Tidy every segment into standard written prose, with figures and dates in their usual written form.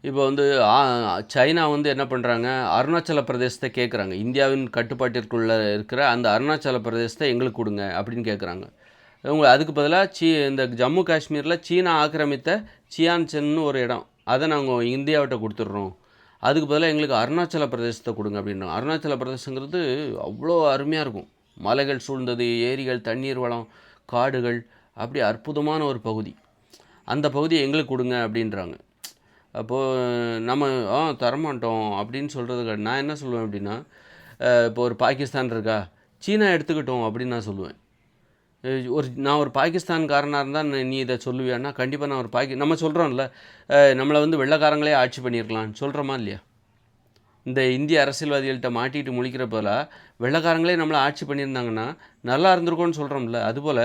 இப்போ வந்து சைனா வந்து என்ன பண்ணுறாங்க, அருணாச்சல பிரதேசத்தை கேட்குறாங்க. இந்தியாவின் கட்டுப்பாட்டிற்குள்ள இருக்கிற அந்த அருணாச்சல பிரதேசத்தை எங்களுக்கு கொடுங்க அப்படின்னு கேட்குறாங்க. இவங்க அதுக்கு பதிலா இந்த ஜம்மு காஷ்மீரில் சீனா ஆக்கிரமித்த சியான்சன்னு ஒரு இடம், அதை நாங்கள் இந்தியாவிட்ட கொடுத்துட்றோம். அதுக்கு பதிலாக எங்களுக்கு அருணாச்சல பிரதேசத்தை கொடுங்க அப்படின்றாங்க. அருணாச்சல பிரதேசங்கிறது அவ்வளோ அருமையாக இருக்கும். மலைகள் சூழ்ந்தது, ஏரிகள், தண்ணீர் வளம், காடுகள், அப்படி அற்புதமான ஒரு பகுதி. அந்த பகுதியை எங்களுக்கு கொடுங்க அப்படின்றாங்க. அப்போது நம்ம தரமாட்டோம் அப்படின்னு சொல்கிறதுக்கு நான் என்ன சொல்லுவேன் அப்படின்னா, இப்போ ஒரு பாகிஸ்தான் இருக்கா, சீனா எடுத்துக்கிட்டோம் அப்படின்னு நான் சொல்லுவேன். நான் ஒரு பாகிஸ்தான்காரனாக இருந்தால் நீ இதை சொல்லுவியான்னா, கண்டிப்பாக நான் ஒரு நம்ம சொல்கிறோம்ல, நம்மளை வந்து வெள்ளைக்காரங்களே ஆட்சி பண்ணியிருக்கலாம்னு சொல்கிறோமா இல்லையா? இந்த இந்திய அரசியல்வாதிகள்கிட்ட மாட்டிட்டு முழிக்கிற போல வெள்ளைக்காரங்களே நம்மளை ஆட்சி பண்ணியிருந்தாங்கன்னா நல்லா இருந்திருக்கோன்னு சொல்கிறோம்ல. அதுபோல்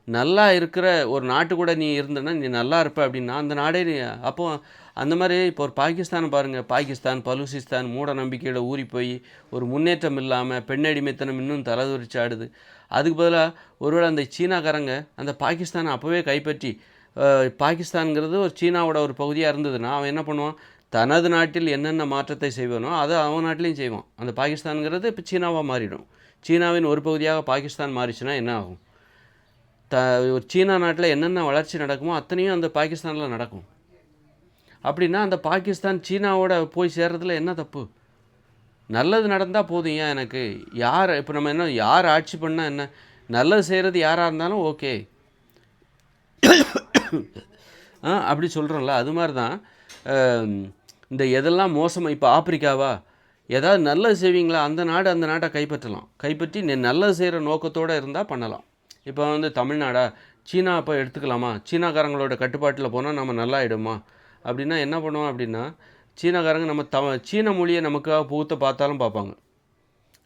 நல்லா இருக்கிற ஒரு நாட்டு கூட நீ இருந்தனா நீ நல்லா இருப்ப அப்படின்னா அந்த நாடே அப்போது அந்த மாதிரி இப்போ ஒரு பாகிஸ்தானை பாருங்கள். பாகிஸ்தான், பலூசிஸ்தான் மூட நம்பிக்கையில் ஊறி போய் ஒரு முன்னேற்றம் இல்லாமல் பெண்ணடிமைத்தனம் இன்னும் தலைதுரிச்சு ஆடுது. அதுக்கு பதிலாக ஒருவேளை அந்த சீனாக்காரங்க அந்த பாகிஸ்தானை அப்போவே கைப்பற்றி, பாகிஸ்தான்ங்கிறது ஒரு சீனாவோட ஒரு பகுதியாக இருந்ததுன்னா அவன் என்ன பண்ணுவான், தனது நாட்டில் என்னென்ன மாற்றத்தை செய்வானோ அதை அவன் நாட்டிலையும் செய்வான். அந்த பாகிஸ்தான்ங்கிறது இப்போ சீனாவாக மாறிடும். சீனாவின் ஒரு பகுதியாக பாகிஸ்தான் மாறிச்சுன்னா என்ன ஆகும்? சீனா நாட்டில் என்னென்ன வளர்ச்சி நடக்குமோ அத்தனையும் அந்த பாகிஸ்தானில் நடக்கும். அப்படின்னா அந்த பாகிஸ்தான் சீனாவோட போய் சேர்றதுல என்ன தப்பு? நல்லது நடந்தால் போதும். ஏன் எனக்கு யார் இப்போ நம்ம என்ன யார் ஆட்சி பண்ணால் என்ன, நல்லது செய்கிறது யாராக இருந்தாலும் ஓகே அப்படி சொல்கிறோம்ல. அது மாதிரி தான் இந்த எதெல்லாம் மோசமாக இப்போ ஆப்பிரிக்காவா, ஏதாவது நல்லது செய்வீங்களா அந்த நாட்டை கைப்பற்றி நல்லது செய்கிற நோக்கத்தோடு இருந்தால் பண்ணலாம். இப்போ வந்து தமிழ்நாடா, சீனா இப்போ எடுத்துக்கலாமா, சீனாக்காரங்களோட கட்டுப்பாட்டில் போனால் நம்ம நல்லா ஆகிடுமா அப்படின்னா என்ன பண்ணுவோம் அப்படின்னா, சீனாக்காரங்க நம்ம சீன மொழியை நமக்காக புகுத்த பார்த்தாலும் பார்ப்பாங்க.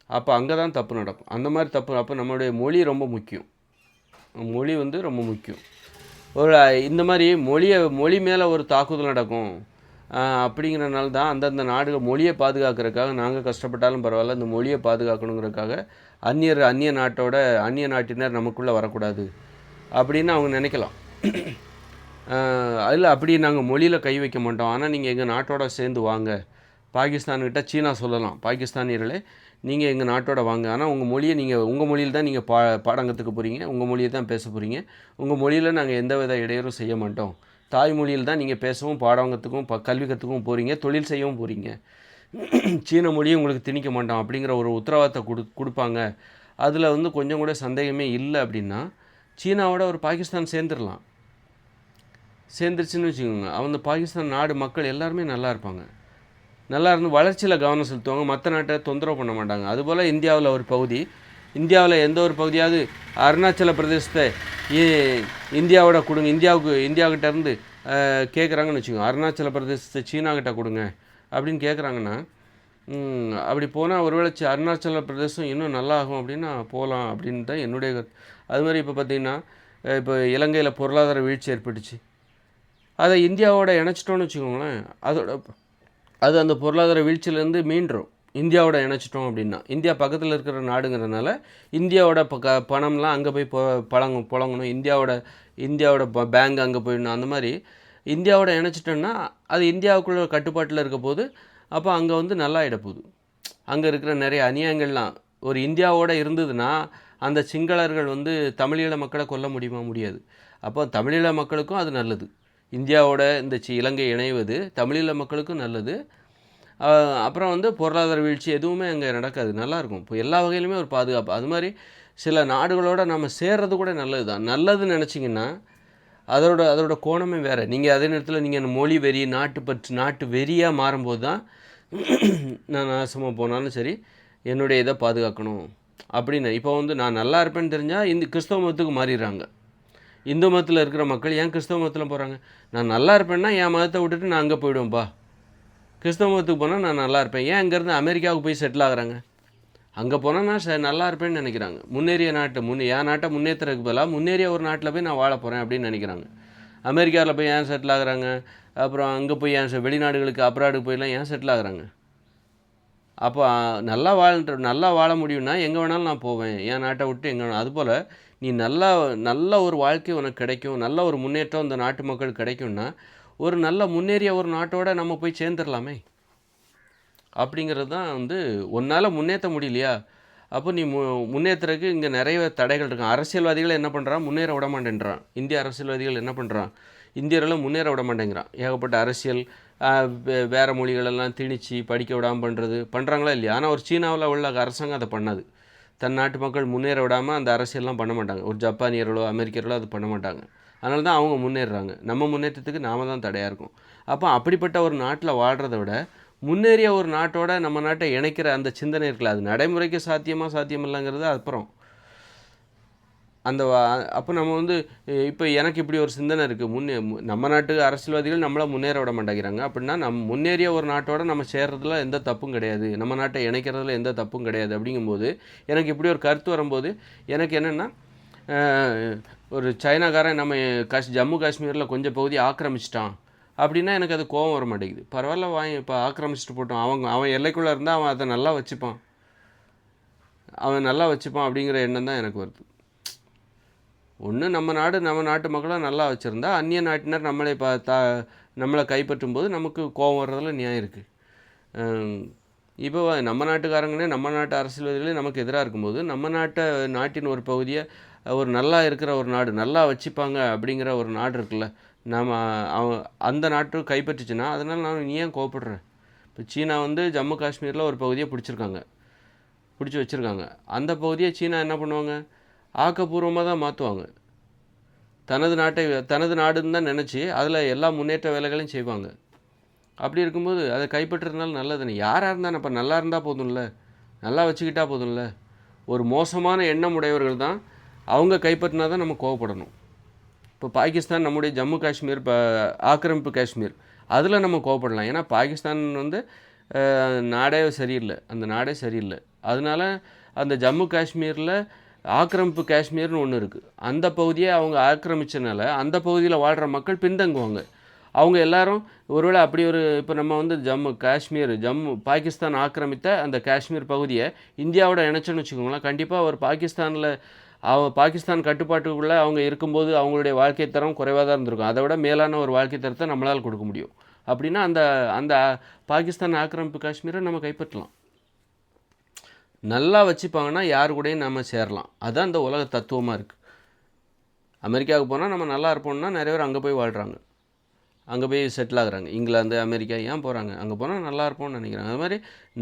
அப்போ அங்கே தான் தப்பு நடக்கும். அந்த மாதிரி தப்பு. அப்போ நம்மளுடைய மொழி ரொம்ப முக்கியம். மொழி வந்து ரொம்ப முக்கியம். ஒரு இந்த மாதிரி மொழி மேலே ஒரு தாக்குதல் நடக்கும் அப்படிங்கிறனால தான் அந்தந்த நாடுகள் மொழியை பாதுகாக்கிறதுக்காக நாங்கள் கஷ்டப்பட்டாலும் பரவாயில்ல, இந்த மொழியை பாதுகாக்கணுங்கிறதுக்காக அந்நிய நாட்டினர் நமக்குள்ளே வரக்கூடாது அப்படின்னு அவங்க நினைக்கலாம். அதில் அப்படி நாங்கள் மொழியில் கை வைக்க மாட்டோம், ஆனால் நீங்கள் எங்கள் நாட்டோட சேர்ந்து வாங்க. பாகிஸ்தான்கிட்ட சீனா சொல்லலாம், பாகிஸ்தானியர்களே நீங்கள் எங்கள் நாட்டோட வாங்க, ஆனால் உங்கள் மொழியில் தான் நீங்கள் பாடங்கத்துக்கு போகிறீங்க, உங்கள் மொழியை தான் பேச போகிறீங்க, உங்கள் மொழியில் நாங்கள் எந்த வித இடையூறும் செய்ய மாட்டோம். தாய்மொழியில் தான் நீங்கள் பேசவும் பாடங்கத்துக்கும் கல்வி கற்றுக்கவும் போகிறீங்க, தொழில் செய்யவும் போகிறீங்க. சீன மொழியை உங்களுக்கு திணிக்க மாட்டோம் அப்படிங்கிற ஒரு உத்தரவாதத்தை கொடுப்பாங்க. அதில் வந்து கொஞ்சம் கூட சந்தேகமே இல்லை அப்படின்னா சீனாவோட ஒரு பாகிஸ்தான் சேர்ந்துருச்சுன்னு வச்சுக்கோங்க. அவங்க பாகிஸ்தான் நாடு மக்கள் எல்லாருமே நல்லா இருப்பாங்க, நல்லா இருந்து வளர்ச்சியில் கவனம் செலுத்துவாங்க, மற்ற நாட்டை தொந்தரவு பண்ண மாட்டாங்க. அதுபோல் இந்தியாவில் ஒரு பகுதி, இந்தியாவில் எந்த ஒரு பகுதியாவது அருணாச்சல பிரதேசத்தை இந்தியாவோட கொடுங்க, இந்தியாவுக்கிட்ட இருந்து கேட்குறாங்கன்னு வச்சுக்கோங்க, அருணாச்சல பிரதேசத்தை சீனாக்கிட்ட கொடுங்க அப்படின்னு கேட்குறாங்கன்னா, அப்படி போனால் ஒருவேளை அருணாச்சல பிரதேசம் இன்னும் நல்லா ஆகும் அப்படின்னா போகலாம் அப்படின்னு தான் என்னுடைய கருத்து. அது மாதிரி இப்போ பார்த்திங்கன்னா, இப்போ இலங்கையில் பொருளாதார வீழ்ச்சி ஏற்பட்டுச்சு, அதை இந்தியாவோட இணைச்சிட்டோன்னு வச்சுக்கோங்களேன், அது அந்த பொருளாதார வீழ்ச்சியிலேருந்து மீண்டும் இந்தியாவோட இணைச்சிட்டோம் அப்படின்னா, இந்தியா பக்கத்தில் இருக்கிற நாடுங்கிறதுனால இந்தியாவோட பணம்லாம் அங்கே போய் புழங்கணும், இந்தியாவோட பேங்க் அங்கே போயிடணும். அந்த மாதிரி இந்தியாவோட இணைச்சிட்டோன்னா அது இந்தியாவுக்குள்ள கட்டுப்பாட்டில் இருக்க போது, அப்போ அங்கே வந்து நல்லா ஆகிடப்போகுது. அங்கே இருக்கிற நிறைய அநியாயங்கள்லாம் ஒரு இந்தியாவோடு இருந்ததுன்னா அந்த சிங்களர்கள் வந்து தமிழீழ மக்களை கொல்ல முடியாது. அப்போ தமிழீழ மக்களுக்கும் அது நல்லது, இந்தியாவோட இந்த இலங்கை இணைவது தமிழீழ மக்களுக்கும் நல்லது. அப்புறம் வந்து பொருளாதார வீழ்ச்சி எதுவுமே அங்கே நடக்காது, நல்லாயிருக்கும். இப்போ எல்லா வகையிலுமே ஒரு பாதுகாப்பு. அது மாதிரி சில நாடுகளோடு நம்ம சேர்றது கூட நல்லது தான். நல்லதுன்னு நினச்சிங்கன்னா அதோட கோணமே வேறு. நீங்கள் அதே நேரத்தில் நீங்கள் மொழி வெறி, நாட்டு வெறியாக மாறும்போது தான் நான் நாசமாக போனாலும் சரி என்னுடைய இதை பாதுகாக்கணும் அப்படின்னு. இப்போ வந்து நான் நல்லா இருப்பேன்னு தெரிஞ்சால் இந்த கிறிஸ்தவ மதத்துக்கு மாறிடுறாங்க. இந்து மதத்தில் இருக்கிற மக்கள் ஏன் கிறிஸ்தவ மதத்தில் போகிறாங்க? நான் நல்லா இருப்பேன்னா என் மதத்தை விட்டுட்டு நான் அங்கே போயிடுவேன்ப்பா. கிறிஸ்தவ மதத்துக்கு போனால் நான் நல்லா இருப்பேன், ஏன் இங்கேருந்து அமெரிக்காவுக்கு போய் செட்டில் ஆகுறாங்க? அங்கே போனால் நான் நல்லா இருப்பேன்னு நினைக்கிறாங்க. முன்னேறிய என் நாட்டை முன்னேற்றத்துக்கு பதிலாக முன்னேறிய ஒரு நாட்டில் போய் நான் வாழ போகிறேன் அப்படின்னு நினைக்கிறாங்க. அமெரிக்காவில் போய் ஏன் செட்டில் ஆகுறாங்க? அப்புறம் அங்கே போய் ஏன் வெளிநாடுகளுக்கு அப்ராடுக்கு போயெல்லாம் ஏன் செட்டில் ஆகுறாங்க? அப்போ நல்லா வாழ முடியும்னா எங்கே வேணாலும் நான் போவேன், என் நாட்டை விட்டு எங்கே வேணாலும். அதுபோல் நீ நல்ல ஒரு வாழ்க்கை உனக்கு கிடைக்கும், நல்ல ஒரு முன்னேற்றம் இந்த நாட்டு மக்கள் கிடைக்கும்னா ஒரு நல்ல முன்னேறிய ஒரு நாட்டோட நம்ம போய் சேர்ந்துடலாமே அப்படிங்கிறது தான் வந்து உன்னால் முன்னேற்ற முடியலையா, அப்போ நீ முன்னேற்றத்துக்கு இங்கே நிறைய தடைகள் இருக்கான். அரசியல்வாதிகள் என்ன பண்ணுறான், முன்னேற விட மாட்டேன்றான். இந்திய அரசியல்வாதிகள் என்ன பண்ணுறான், இந்தியர்களும் முன்னேற விட மாட்டேங்கிறான். ஏகப்பட்ட அரசியல் வேறு மொழிகளெல்லாம் திணிச்சு படிக்க விடாமல் பண்ணுறாங்களா இல்லையா? ஆனால் ஒரு சீனாவில் உள்ள அரசாங்கம் அதை பண்ணாது. தன் நாட்டு மக்கள் முன்னேற விடாமல் அந்த அரசியல்லாம் பண்ண மாட்டாங்க. ஒரு ஜப்பானியர்களோ அமெரிக்கர்களோ அது பண்ண மாட்டாங்க. அதனால தான் அவங்க முன்னேறுறாங்க. நம்ம முன்னேற்றத்துக்கு நாம தான் தடையாக இருக்கும். அப்போ அப்படிப்பட்ட ஒரு நாட்டில் வாழ்கிறத விட முன்னேறிய ஒரு நாட்டோட நம்ம நாட்டை இணைக்கிற அந்த சிந்தனை இருக்குல்ல, அது நடைமுறைக்கு சாத்தியமில்லைங்கிறது அப்புறம். அப்போ நம்ம வந்து இப்போ எனக்கு இப்படி ஒரு சிந்தனை இருக்குது, நம்ம நாட்டு அரசியல்வாதிகள் நம்மளை முன்னேற விட மாட்டேங்கிறாங்க அப்படின்னா, முன்னேறிய ஒரு நாட்டோட நம்ம சேர்றதுல எந்த தப்பும் கிடையாது, நம்ம நாட்டை இணைக்கிறதுல எந்த தப்பும் கிடையாது. அப்படிங்கும்போது எனக்கு இப்படி ஒரு கருத்து வரும்போது எனக்கு என்னென்னா, ஒரு சைனாக்காரன் நம்ம ஜம்மு காஷ்மீரில் கொஞ்சம் பகுதி ஆக்கிரமிச்சிட்டான் அப்படின்னா எனக்கு அது கோபம் வர மாட்டேங்குது. பரவாயில்ல, இப்போ ஆக்கிரமிச்சிட்டு போட்டோம், அவன் எல்லைக்குள்ளே இருந்தால் அவன் அதை நல்லா வச்சுப்பான் அப்படிங்கிற எண்ணம் தான் எனக்கு வருது. ஒன்று நம்ம நாட்டு மக்களை நல்லா வச்சுருந்தா அந்நிய நாட்டினர் நம்மளை கைப்பற்றும் போது நமக்கு கோபம் வர்றதில் நியாயம் இருக்குது. இப்போ நம்ம நாட்டுக்காரங்களே நம்ம நாட்டு அரசியல்வாதிகளே நமக்கு எதிராக இருக்கும்போது நம்ம நாட்டின் ஒரு பகுதியை ஒரு நல்லா இருக்கிற ஒரு நாடு நல்லா வச்சுப்பாங்க அப்படிங்கிற ஒரு நாடு இருக்குல்ல, அந்த நாட்டு கைப்பற்றிச்சுன்னா அதனால் நீ ஏன் கோவப்படுறேன்? இப்போ சீனா வந்து ஜம்மு காஷ்மீரில் ஒரு பகுதியை பிடிச்சி வச்சுருக்காங்க. அந்த பகுதியை சீனா என்ன பண்ணுவாங்க, ஆக்கப்பூர்வமாக தான் மாற்றுவாங்க. தனது நாடுன்னு தான் நினச்சி அதில் எல்லா முன்னேற்ற வேலைகளையும் செய்வாங்க. அப்படி இருக்கும்போது அதை கைப்பற்றுறதுனால நல்லதுன்னு யாராக இருந்தால் இப்போ நல்லா இருந்தால் போதும்ல, நல்லா வச்சுக்கிட்டா போதும்ல. ஒரு மோசமான எண்ணம் உடையவர்கள் தான் அவங்க கைப்பற்றினா தான் நம்ம கோவப்படணும். இப்போ பாகிஸ்தான் நம்முடைய ஜம்மு காஷ்மீர் ஆக்கிரமிப்பு காஷ்மீர் அதில் நம்ம கோவப்படலாம். ஏன்னா பாகிஸ்தான் வந்து அந்த நாடே சரியில்லை. அதனால் அந்த ஜம்மு காஷ்மீரில் ஆக்கிரமிப்பு காஷ்மீர்னு ஒன்று இருக்குது. அந்த பகுதியை அவங்க ஆக்கிரமித்தனால அந்த பகுதியில் வாழ்கிற மக்கள் பின்தங்குவாங்க. அவங்க எல்லாரும் ஒருவேளை அப்படி இப்போ நம்ம வந்து பாகிஸ்தான் ஆக்கிரமித்த அந்த காஷ்மீர் பகுதியை இந்தியாவோட இணைச்சோன்னு வச்சுக்கோங்களேன், கண்டிப்பாக பாகிஸ்தான் கட்டுப்பாட்டுக்குள்ளே அவங்க இருக்கும்போது அவங்களுடைய வாழ்க்கை தரம் குறைவாக தான் இருந்திருக்கும். அதை விட மேலான ஒரு வாழ்க்கை தரத்தை நம்மளால் கொடுக்க முடியும். அப்படின்னா அந்த பாகிஸ்தான் ஆக்கிரமிப்பு காஷ்மீரை நம்ம கைப்பற்றலாம். நல்லா வச்சுப்பாங்கன்னா யாரு கூடயும் நம்ம சேரலாம். அதுதான் இந்த உலக தத்துவமாக இருக்குது. அமெரிக்காவுக்கு போனால் நம்ம நல்லா இருப்போம்னா நிறைய பேர் அங்கே போய் வாழ்கிறாங்க, அங்கே போய் செட்டில் ஆகுறாங்க. இங்கிலாந்து அமெரிக்கா ஏன் போகிறாங்க, அங்கே போனால் நல்லா இருப்போம்னு நினைக்கிறாங்க. அது மாதிரி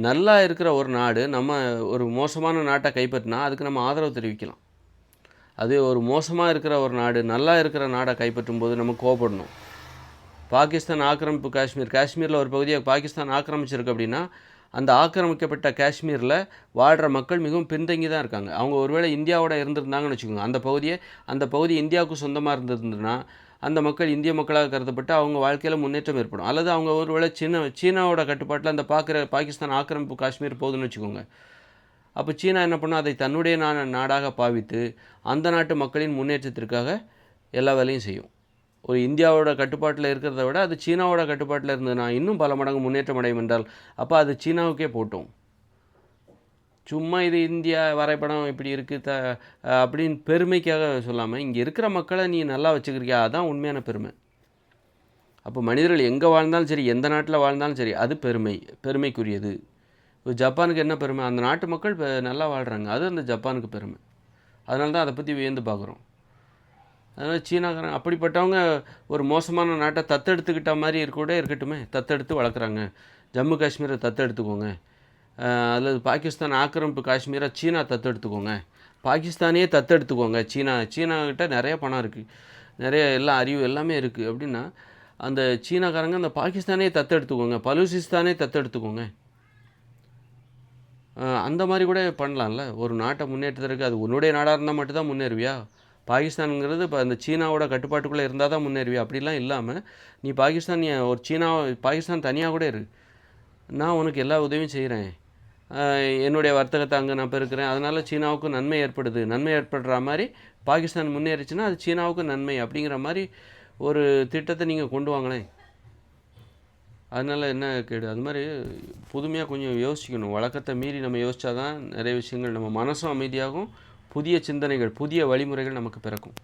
நல்லா இருக்கிற ஒரு நாடு நம்ம ஒரு மோசமான நாட்டை கைப்பற்றினா அதுக்கு நம்ம ஆதரவு தெரிவிக்கலாம். அது ஒரு மோசமாக இருக்கிற ஒரு நாடு நல்லா இருக்கிற நாடை கைப்பற்றும் போது நம்ம கோபப்படணும். பாகிஸ்தான் ஆக்கிரமிப்பு காஷ்மீரில் ஒரு பகுதியை பாகிஸ்தான் ஆக்கிரமிச்சிருக்கு அப்படின்னா அந்த ஆக்கிரமிக்கப்பட்ட காஷ்மீரில் வாழ்கிற மக்கள் மிகவும் பின்தங்கி தான் இருக்காங்க. அவங்க ஒருவேளை இந்தியாவோட இருந்திருந்தாங்கன்னு வச்சுக்கோங்க, அந்த பகுதி இந்தியாவுக்கு சொந்தமாக இருந்திருந்ததுன்னா அந்த மக்கள் இந்திய மக்களாக கருதப்பட்டு அவங்க வாழ்க்கையில் முன்னேற்றம் ஏற்படும். அல்லது அவங்க ஒருவேளை சீனாவோட கட்டுப்பாட்டில் அந்த பாகிஸ்தான் ஆக்கிரமிப்பு காஷ்மீர் போகுதுன்னு வச்சுக்கோங்க, அப்போ சீனா என்ன பண்ணால் அதை தன்னுடைய நாடாக பாவித்து அந்த நாட்டு மக்களின் முன்னேற்றத்திற்காக எல்லா வேலையும் செய்யும். ஒரு இந்தியாவோட கட்டுப்பாட்டில் இருக்கிறத விட அது சீனாவோட கட்டுப்பாட்டில் இருந்ததுன்னா இன்னும் பல மடங்கு முன்னேற்றம் அடையும் என்றால் அப்போ அது சீனாவுக்கே போட்டோம். சும்மா இது இந்தியா வரைபடம் இப்படி இருக்குது அப்படின்னு பெருமைக்காக சொல்லாமல் இங்கே இருக்கிற மக்களை நீ நல்லா வச்சுக்கிறியா, அதுதான் உண்மையான பெருமை. அப்போ மனிதர்கள் எங்கே வாழ்ந்தாலும் சரி, எந்த நாட்டில் வாழ்ந்தாலும் சரி, அது பெருமைக்குரியது. இப்போ ஜப்பானுக்கு என்ன பெருமை, அந்த நாட்டு மக்கள் நல்லா வாழ்கிறாங்க, அது அந்த ஜப்பானுக்கு பெருமை. அதனால தான் அதை பற்றி வியந்து பார்க்குறோம். அதனால் சீனாக்காரங்க அப்படிப்பட்டவங்க ஒரு மோசமான நாட்டை தத்தெடுத்துக்கிட்ட மாதிரி இருக்கட்டுமே, தத்தெடுத்து வளர்க்குறாங்க. ஜம்மு காஷ்மீரை தத்தெடுத்துக்கோங்க, அல்லது பாகிஸ்தான் ஆக்கிரமிப்பு காஷ்மீரை சீனா தத்தெடுத்துக்கோங்க, பாகிஸ்தானே தத்தெடுத்துக்கோங்க. சீனாக்கிட்ட நிறைய பணம் இருக்குது, நிறைய அறிவு எல்லாமே இருக்குது அப்படின்னா அந்த சீனாக்காரங்க அந்த பாகிஸ்தானே தத்தெடுத்துக்கோங்க, பலூசிஸ்தானே தத்தெடுத்துக்கோங்க. அந்த மாதிரி கூட பண்ணலாம்ல. ஒரு நாட்டை முன்னேற்றத்திற்கு அது உன்னுடைய நாடாக இருந்தால் மட்டும்தான் முன்னேறுவியா? பாகிஸ்தானுங்கிறது இப்போ அந்த சீனாவோட கட்டுப்பாட்டுக்குள்ளே இருந்தால் தான் முன்னேறுவியா? அப்படிலாம் இல்லாமல் நீ பாகிஸ்தான் தனியாக கூட இரு, நான் உனக்கு எல்லா உதவியும் செய்கிறேன், என்னுடைய வர்த்தகத்தை அங்கே நான் பெருக்கிறேன், அதனால் சீனாவுக்கு நன்மை ஏற்படுற மாதிரி பாகிஸ்தான் முன்னேறிச்சுன்னா அது சீனாவுக்கு நன்மை அப்படிங்கிற மாதிரி ஒரு திட்டத்தை நீங்கள் கொண்டு வாங்களேன். அதனால் என்ன கேடு, அது மாதிரி புதுமையாக கொஞ்சம் யோசிக்கணும். வழக்கத்தை மீறி நம்ம யோசித்தா தான் நிறைய விஷயங்கள் நம்ம மனசும் அமைதியாகும், புதிய சிந்தனைகள் புதிய வழிமுறைகள் நமக்கு பிறக்கும்.